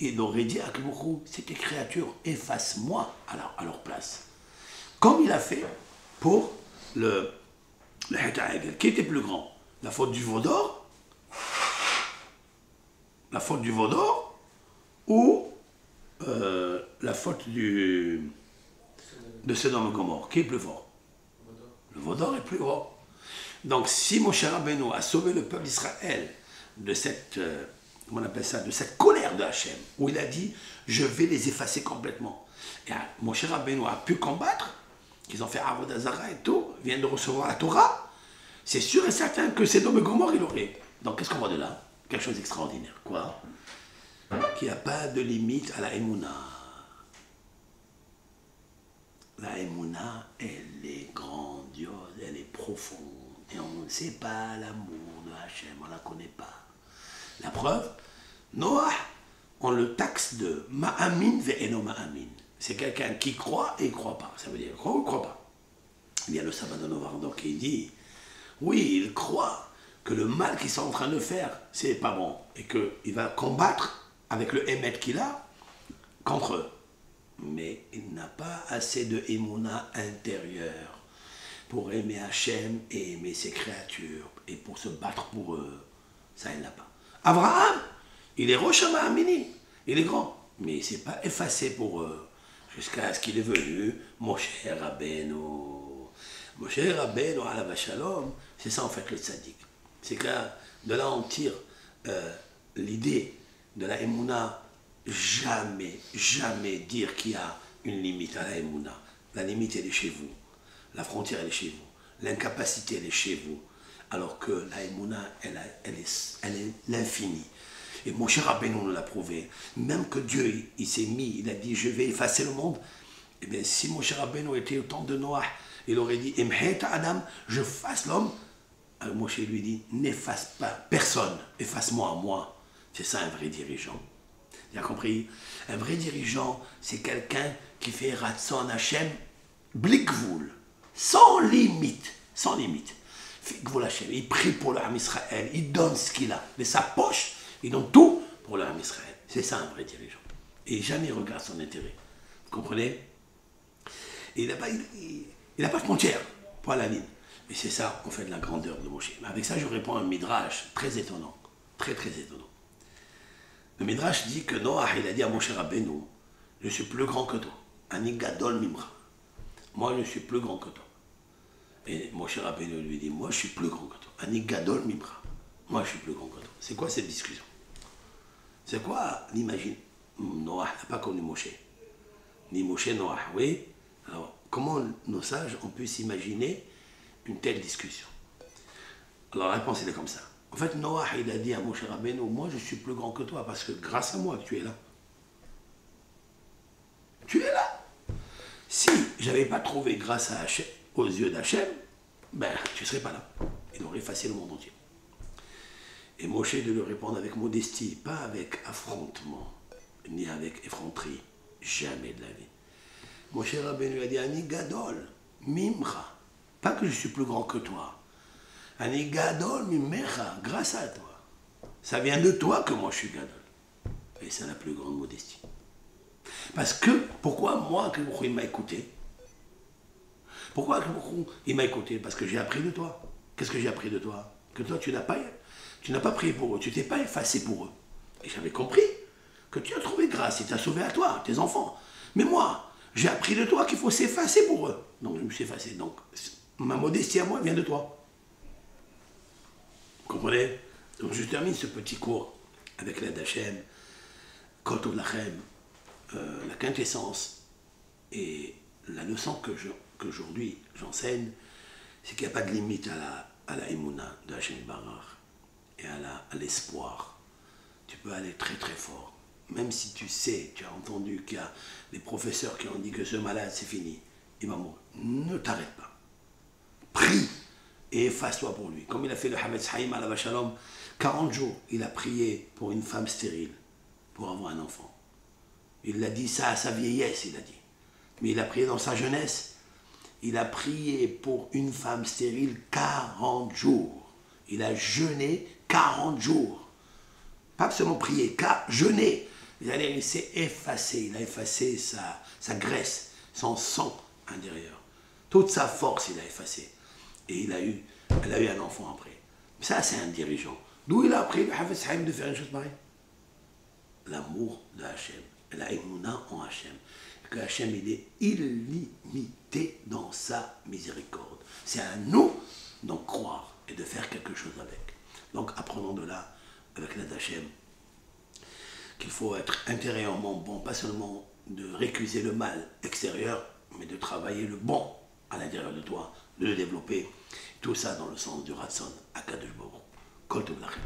Speaker 1: il aurait dit à Akadosh, cette créature, efface-moi à leur place. Comme il a fait pour le Hétaïgel, qui était plus grand, la faute du veau d'or, ou la faute de Sodome et Gomorrhe, qui est plus fort? Le veau d'or est plus fort. Donc si Moshe Rabbeinu a sauvé le peuple d'Israël de cette, comment on appelle ça, de cette colère de Hachem, où il a dit, je vais les effacer complètement. Et Moshe Rabbeinu a pu combattre, qu'ils ont fait Avodah Zarah et tout, viennent de recevoir la Torah, c'est sûr et certain que Sodome et Gomorrhe, il aurait. Donc qu'est-ce qu'on voit de là? Quelque chose d'extraordinaire. Quoi? Qu'il n'y a pas de limite à la Emouna. La Emouna, elle est grandiose, elle est profonde. Et on ne sait pas l'amour de Hachem, on ne la connaît pas. La preuve, Noah, on le taxe de Ma'amin ve'eno Ma'amin. C'est quelqu'un qui croit et il ne croit pas. Ça veut dire croit ou ne croit pas. Il y a le sabbat de Novardon qui dit, oui, il croit que le mal qu'ils sont en train de faire, c'est pas bon. Et qu'il va combattre avec le émet qu'il a contre eux. Mais il n'a pas assez de émouna intérieure pour aimer Hachem et aimer ses créatures et pour se battre pour eux. Ça, il n'a pas. Abraham, il est Rosh Ha'amini, il est grand, mais il ne s'est pas effacé pour eux jusqu'à ce qu'il est venu Moshe Rabbeinu. Moshe Rabbeinu, alav shalom, c'est ça en fait le tzaddik. C'est que de là on tire l'idée de la Emouna, jamais dire qu'il y a une limite à la Emouna. La limite, elle est chez vous. La frontière, elle est chez vous. L'incapacité, elle est chez vous. Alors que la Emouna, elle est l'infini. Et Moshe Rabbeinu nous l'a prouvé. Même que Dieu, il s'est mis, il a dit, je vais effacer le monde. Eh bien, si Moshe Rabbeinu était au temps de Noah, il aurait dit, Emhet Adam, je fasse l'homme. Alors Moshe lui dit, n'efface pas personne, efface-moi à moi. C'est ça un vrai dirigeant. Tu as compris? Un vrai dirigeant, c'est quelqu'un qui fait Ratson Hachem Blikvoul, sans limite, sans limite. Il prie pour le Ham Israël, il donne ce qu'il a. De sa poche, il donne tout pour le Ham Israël. C'est ça un vrai dirigeant. Et jamais il regarde son intérêt. Vous comprenez? Et il n'a pas de frontière pour la ligne. Et c'est ça, on fait de la grandeur de Moshe. Mais avec ça, je réponds à un midrash très étonnant. Très, très étonnant. Le midrash dit que Noah, il a dit à Moshe Rabbeinu, je suis plus grand que toi. Ani gadol mimra. Moi, je suis plus grand que toi. Et Moshe Rabbeinu lui dit, moi, je suis plus grand que toi. Ani gadol mimra. Moi, je suis plus grand que toi. C'est quoi cette discussion? C'est quoi l'imagine? Noah n'a pas connu Moshe. Ni Moshe, Noah, oui. Alors, comment nos sages ont pu s'imaginer une telle discussion? Alors, la réponse, elle est comme ça. En fait, Noah, il a dit à Moshe Rabbeinu, moi, je suis plus grand que toi, parce que grâce à moi, tu es là. Tu es là. Si je n'avais pas trouvé grâce à Hachem, aux yeux d'Hachem, ben, tu ne serais pas là. Il aurait effacé le monde entier. Et Moshe de lui répondre avec modestie, pas avec affrontement, ni avec effronterie, jamais de la vie. Moshe Rabbeinu a dit, Ani gadol, mimra, pas que je suis plus grand que toi. Ani gadol mimecha, grâce à toi. Ça vient de toi que moi je suis gadol. Et c'est la plus grande modestie. Parce que, pourquoi moi, il m'a écouté? Pourquoi il m'a écouté? Parce que j'ai appris de toi. Qu'est-ce que j'ai appris de toi? Que toi, tu n'as pas prié pour eux, tu t'es pas effacé pour eux. Et j'avais compris que tu as trouvé grâce, et t'as sauvé à toi, tes enfants. Mais moi, j'ai appris de toi qu'il faut s'effacer pour eux. Donc je me suis effacé. Donc ma modestie à moi vient de toi. Vous comprenez? Donc je termine ce petit cours avec l'aide d'Hachem, Kotov Lachem, la quintessence et la leçon qu'aujourd'hui j'enseigne, c'est qu'il n'y a pas de limite à la émouna de Hachem Barach et à l'espoir. Tu peux aller très très fort. Même si tu sais, tu as entendu qu'il y a des professeurs qui ont dit que ce malade c'est fini, il va mourir. Ne t'arrête pas. Prie et efface-toi pour lui. Comme il a fait le Hametz Haïm à la Shalom, 40 jours, il a prié pour une femme stérile, pour avoir un enfant. Il l'a dit ça à sa vieillesse, il a dit. Mais il a prié dans sa jeunesse. Il a prié pour une femme stérile 40 jours. Il a jeûné 40 jours. Pas seulement prié, jeûné. Il s'est effacé, il a effacé sa graisse, son sang intérieur. Toute sa force, il a effacé. Et elle a eu un enfant après. Ça, c'est un dirigeant. D'où il a appris le Hafiz Haïm de faire une chose pareille? L'amour de Hachem, la émouna en Hachem. Que Hachem, il est illimité dans sa miséricorde. C'est à nous d'en croire et de faire quelque chose avec. Donc, apprenons de là, avec l'aide d'Hachem, qu'il faut être intérieurement bon, pas seulement de récuser le mal extérieur, mais de travailler le bon à l'intérieur de toi, de le développer. Tout ça dans le sens du Ratson, Akadosh Baruch Hu. Kol Tov Lachem.